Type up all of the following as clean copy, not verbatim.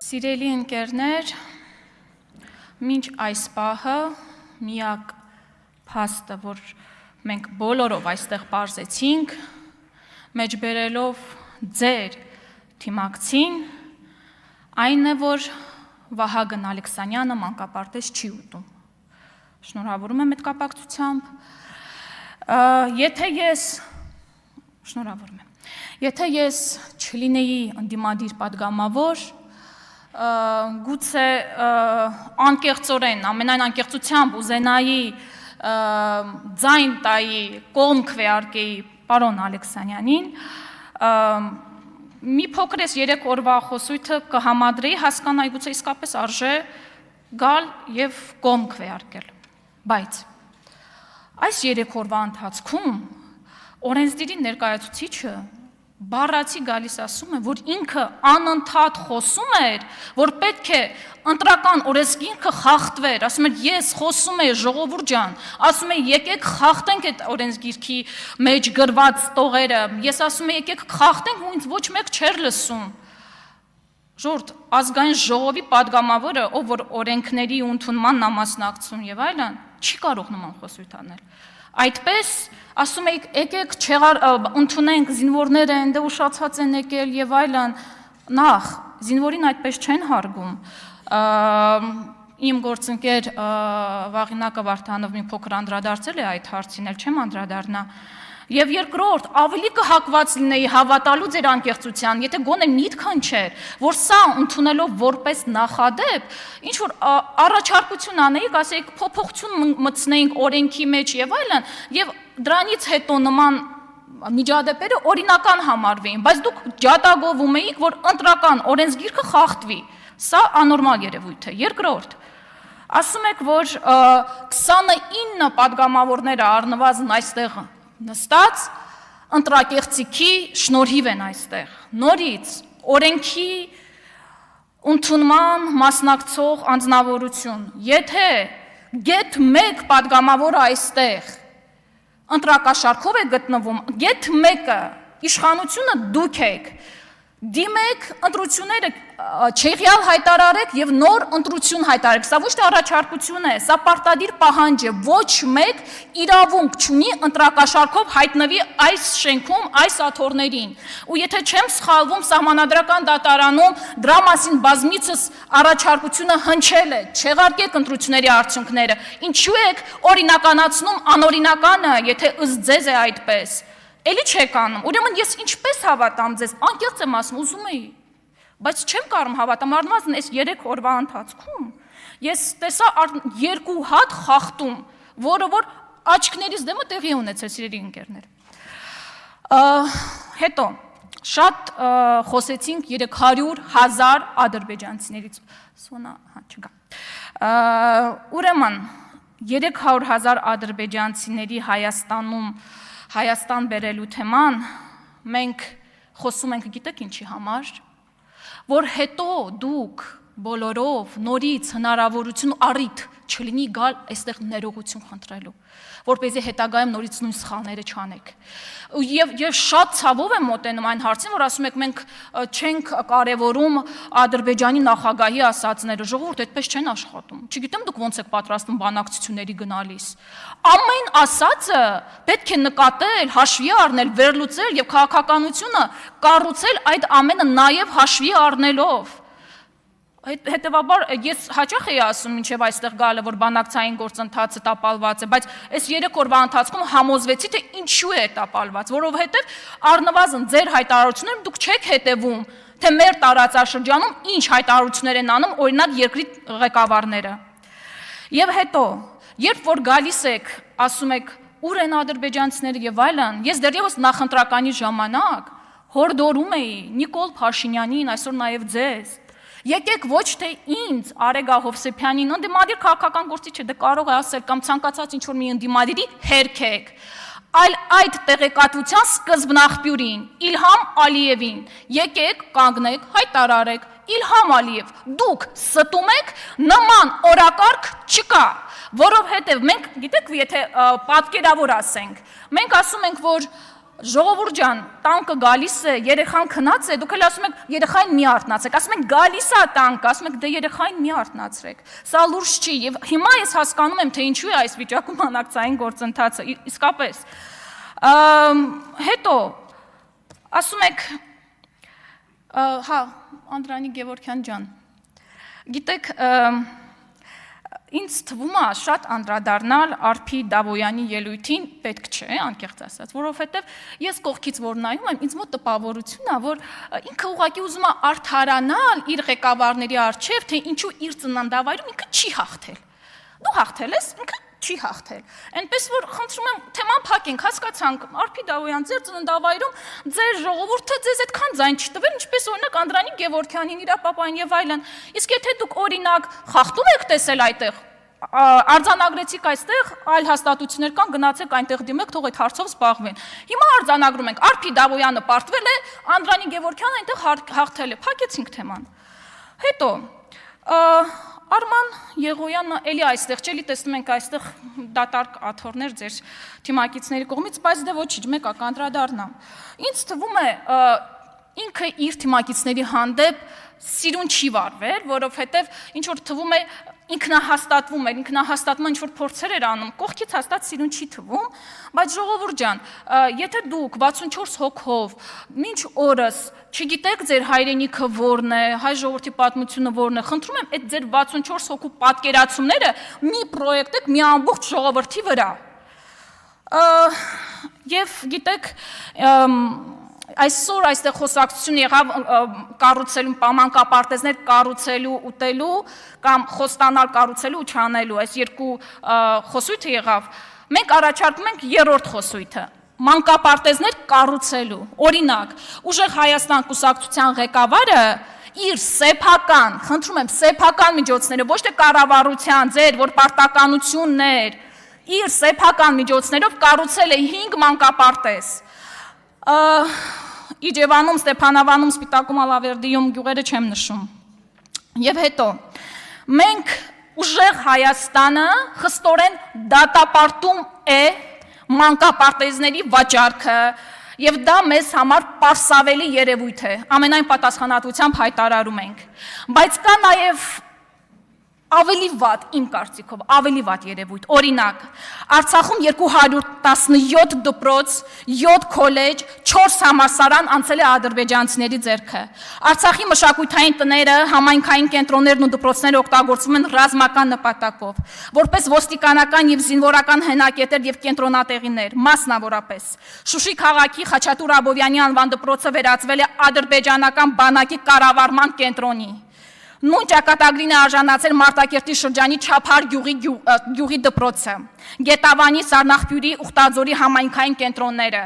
Սիրելի ընկերներ, մինչ այս պահը միակ փաստը, որ մենք բոլորով այստեղ պարզեցինք, մեջբերելով ձեր թիմակցին, այն է, որ Վահագն Ալեքսանյանը մանկապարտեզ չի ուտում։ Շնորհավորում եմ այդ կապակցությամբ։ Եթե ես չլինեի ընդդիմադիր պատգամավոր, գուցե անկեղծորեն, ամենայն անկեղծությամբ ուզենայի ձայն տայի, կողմ քվեարկեի պարոն Ալեքսանյանին, մի փոքր ես 3 օրվա խոսույթը կհամադրեի, հասկանայի գուցե իսկապես արժե գալ եւ կողմ քվեարկել, բայց այս 3 օրվա ընթացքում օրենսդիրի ներկայացուցիչը բառացի գալիս ասում է, որ ինքը անընդհատ խոսում էր, որ պետք է ընտրական օրենսգիրքը խախտվեր, ասում էր ես խոսում եմ ժողովուրդ ջան, ասում եմ եկեք խախտենք այդ օրենսգիրքի մեջ գրված տողերը, ես ասում եմ եկեք խախտենք ու ինձ ոչ մեկ չէր լսում։ Ժողովուրդ, ազգային ժողովի падգամավորը, ով որ օրենքների ընդունմանն ամասնակցում եւ այլն, չի կարող նման խոսույթ անել։ Այդպես ասում եք եկեք ընդունենք զինվորները ընդ ուշացած են եկել եւ այլն, նախ զինվորին այդպես չեն հարգում։ Իմ գործընկեր Վաղինակը Վարդանով մի փոքր անդրադարձել է այդ հարցին, էլ չեմ անդրադառնա։ Եվ երկրորդ, ավելի կհակված լինեի հավատալու ձեր անկեղծության, եթե գոնե միտքն չէր, որ սա ընդունելով որպես նախադեպ, ինչ որ առաջարկություն անեիք, ասեիք փոփոխություն մտցնեինք օրենքի մեջ եւ այլն, եւ դրանից հետո նման միջադեպերը օրինական համարվեին, բայց դուք ջատագովում էիք, որ ընտրական օրենսգիրքը խախտվի։ Սա անորմալ երևույթ է։ Երկրորդ, ասում եք, որ 29 падգամավորները առնվազն այստեղ նստած ընտրակեղծիքի շնորհիվ են այստեղ, նորից օրենքի ընդունման մասնակցող անձնավորություն, եթե գեթ 1 падգամավորը այստեղ ընտրակաշարքով է գտնվում, գեթ 1-ը իշխանությունը դուք եք, դիմեք ընտրությունները չեղյալ հայտարարեք եւ նոր ընտրություն հայտարարեք, սա ոչ թե առաջարկություն է, սա պարտադիր պահանջ է, ոչ մեկ իրավունք չունի ընտրակաշարքով հայտնվի այս շենքում, այս աթոռներին, ու եթե չեմ սխալվում, սահմանադրական դատարանում դրա մասին բազմիցս առաջարկությունը հնչել է, չեղարկեք ընտրությունների արդյունքները, ինչու եք օրինականացնում անօրինականը, եթե ըստ ձեզ է այդպես, էլի չեք անում, ուրեմն ես ինչպես հավատամ ձեզ, անկեղծ եմ ասում, ուզում էի, բայց չեմ կարող հավատամ, առնվազն այս 3 օրվա ընթացքում ես տեսա 2 հատ խախտում, որը որ աչքներիս դեմը տեղի ունեցել, սիրելի ընկերներ։ Հետո շատ խոսեցինք 300,000 ադրբեջանցիներից, ուրեմն 300,000 ադրբեջանցիների Հայաստան բերելու թեման մենք խոսում ենք գիտեք ինչի համար, որ հետո դուք բոլորով նորից հնարավորություն առիթ չլինի գալ այստեղ ներողություն խնդրելու, որպեսզի հետագայում նորից նույն սխալները չանեք։ Եվ շատ ցավով եմ մոտենում այն հարցին, որ ասում եք մենք չենք կարևորում Ադրբեջանի նախագահի ասածները, ժողովուրդ այդպես չեն աշխատում։ Չգիտեմ դուք ոնց եք պատրաստում բանակցությունների գնալիս։ Ամեն ասածը պետք է նկատել, հաշվի առնել, վերլուծել եւ քաղաքականությունը կառուցել այդ ամենը նաեւ հաշվի առնելով։ Հետևաբար ես հաճախ էի ասում մինչև այստեղ գալը, որ բանակցային գործընթացը տապալված է, բայց այս 3 օրվա ընթացքում համոզվեցի, թե ինչու է տապալված, որովհետև առնվազն ձեր հայտարարությունները դուք չեք հետևում, թե մեր տարածաշրջանում ինչ հայտարարություններ են անում, օրինակ երկրի ղեկավարները։ Եվ հետո, երբ որ գալիս եք, ասում եք, ուր են ադրբեջանցիները եւ այլն, ես դեռևս նախընտրականի ժամանակ հորդորում էի Նիկոլ Փաշինյանին, այսօր նաեւ ձեզ, եկեք ոչ թե ինձ, Արեգա Հովսեփյանին, ընդդիմադիր քաղաքական գործիչ է, դա կարող է ասել կամ ցանկացած ինչ-որ մի ընդդիմադիրի հերքեք, այլ այդ տեղեկատվության սկզբնաղբյուրին, Իլհամ Ալիևին, եկեք, կանգնեք, հայտարարեք, Իլհամ Ալիև, դուք ստում եք, նման օրակարգ չկա, որովհետև մենք, գիտեք, եթե պատկերավոր ասենք, մենք ասում ենք, որ ժողովուրդ ջան, տանկը գալիս է, երեխան քնած է, դուք էլ ասում եք երեխային մի արթնացրեք, ասում եք գալիս է տանկը, ասում եք դե երեխային մի արթնացրեք։ Սա լուրջ չի եւ հիմա ես հասկանում եմ, թե ինչու է այս վիճակում բանակցային գործընթացը, իսկապես։ Հետո ասում եք հա, Անդրանիկ Գևորգյան ջան, գիտեք, ինձ թվում է շատ անդրադառնալ Արփի Դավոյանի ելույթին պետք չէ, անկեղծ ասած, որովհետև ես կողքից որ նայում եմ, ինձ մոտ տպավորություն է, որ ինքը ուղղակի ուզում է արդարանալ իր ղեկավարների առջև, թե ինչու իր ծննդավայրում ինքը չի հաղթել։ Դու հաղթել ես, ինքը չի հաղթել։ Այնպես որ խնդրում եմ թեման փակենք, հասկացանք, Արփի Դավոյան, ձեր ծննդավայրում ձեր ժողովուրդը ձեզ այդքան ձայն չտվել, ինչպես օրինակ Անդրանիկ Գևորգյանին, իր պապային եւ այլն։ Իսկ եթե դուք օրինակ խախտում եք տեսել այդտեղ, արձանագրեցիք այստեղ, այլ հաստատություններ կան, գնացեք այնտեղ դիմեք, թող այդ հարցով զբաղվեն։ Հիմա արձանագրում ենք, Արփի Դավոյանը պարտվել է, Անդրանիկ Գևորգյանը այնտեղ հաղթել է, փակեցինք թեման։ Հետո Արման Եղոյանը էլի այստեղ չէ, էլի տեսնում ենք այստեղ դատարկ աթոռներ ձեր թիմակիցների կողմից, բայց դե ոչինչ, մեկը կանդրադառնամ։ Ինձ թվում է ինքը իր թիմակիցների հանդեպ սիրուն չի վարվել, որովհետև ինչ որ թվում է ինքնահաստատվում էր, ինքնահաստատման ինչ-որ փորձեր էր անում, կողքից հաստատ սիրուն չի թվում, բայց ժողովուրդ ջան, եթե դուք 64 հոգով մինչ օրս չգիտեք ձեր հայրենիքը որն է, հայ ժողովրդի պատմությունը որն է, խնդրում եմ այդ ձեր 64 հոգու պատկերացումները մի պրոյեկտեք մի ամբողջ ժողովրդի վրա։ Եվ գիտեք, այսօր այստեղ խոսակցություն եղավ կառուցելու, մանկապարտեզներ կառուցելու, ուտելու կամ խոստանալ կառուցելու ու չանելու, այս երկու խոսույթը եղավ։ Մենք առաջարկում ենք երրորդ խոսույթը, մանկապարտեզներ կառուցելու։ Օրինակ, Ուժեղ Հայաստան կուսակցության ղեկավարը իր սեփական, խնդրում եմ, սեփական միջոցները, ոչ թե կառավարության, ձեր որ պարտականություններ, իր սեփական միջոցներով կառուցել է 5 մանկապարտեզ։ Իջևանում, Ստեփանավանում, Սպիտակում, Ալավերդիում գյուղերը չեմ նշում։ Եվ հետո մենք Ուժեղ Հայաստանը խստորեն դատապարտում է մանկապարտեզների վաճառքը եւ դա մեզ համար պարսավելի երևույթ է։ Ամենայն պատասխանատվությամբ հայտարարում ենք։ Բայց կա նաեւ ավելի վատ, իմ կարծիքով, ավելի վատ երևույթ։ Օրինակ, Արցախում 217 դպրոց, 7 քոլեջ, 4 համալսարան անցել է ադրբեջանցիների ձեռքը։ Արցախի մշակութային տները, համայնքային կենտրոններն ու դպրոցները օգտագործվում են ռազմական նպատակով, որպես ոստիկանական եւ զինվորական հենակետեր եւ կենտրոնատեղիներ, մասնավորապես։ Շուշի քաղաքի Խաչատուր Աբովյանի անվան դպրոցը վերածվել է ադրբեջանական բանակի կառավարման կենտրոնի։ Նույն ճակատագրին է արժանացել Մարտակերտի շրջանի Չափար գյուղի դպրոցը, Գետավանի, Սառնախբյուրի, Ուխտաձորի համայնքային կենտրոնները։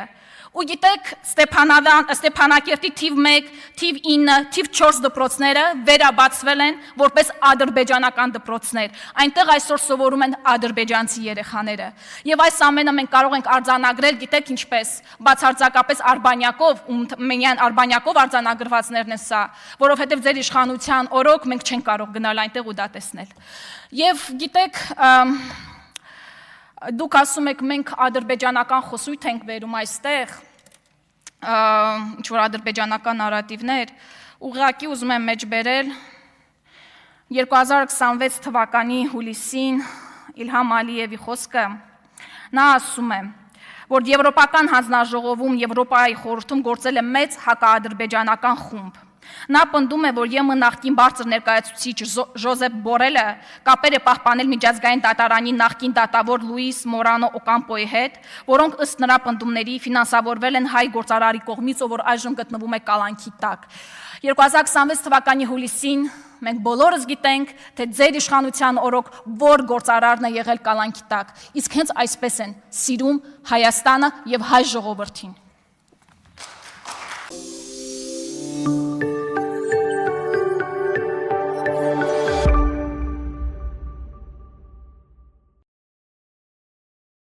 Ու գիտեք, Ստեփանակերտի թիվ 1, թիվ 9, թիվ 4 դպրոցները վերաբացվել են որպես ադրբեջանական դպրոցներ։ Այնտեղ այսօր սովորում են ադրբեջանցի երեխաները։ Եվ այս ամենը մենք կարող ենք արձանագրել, գիտեք ինչպես, բացարձակապես Արբանյակով, Մենյան Արբանյակով արձանագրվածներն են սա, որովհետև ձեր իշխանության օրոք մենք չենք կարող գնալ այնտեղ ու դա տեսնել։ Եվ գիտեք, դուք ասում եք մենք ադրբեջանական խոսույթ ենք վերում այստեղ, ինչ-որ ադրբեջանական նարատիվներ, ուղղակի ուզում եմ մեջ բերել 2026 թվականի հուլիսին Իլհամ Ալիևի խոսքը, նա ասում է, որ Եվրոպական հանձնաժողովում Եվրոպայի խորհրդում գործել է մեծ հակաադրբեջանական խումբ։ Նա պնդում է, որ ԵՄ նախկին բարձր ներկայացուցիչ Ժոզեփ Բորելը կապեր է պահպանել միջազգային դատարանի նախկին դատավոր Լուիս Մորանո Օկամպոյի հետ, որոնք ըստ նրա պնդումների ֆինանսավորվել են հայ գործարարի կողմից, ով որ այժմ գտնվում է կալանքի տակ։ 2026 թվականի հուլիսին մենք բոլորս գիտենք, թե ձեր իշխանության օրոք որ գործարարն է եղել կալանքի տակ, իսկ հենց այսպես են սիրում Հայաստանը եւ հայ ժողովրդին։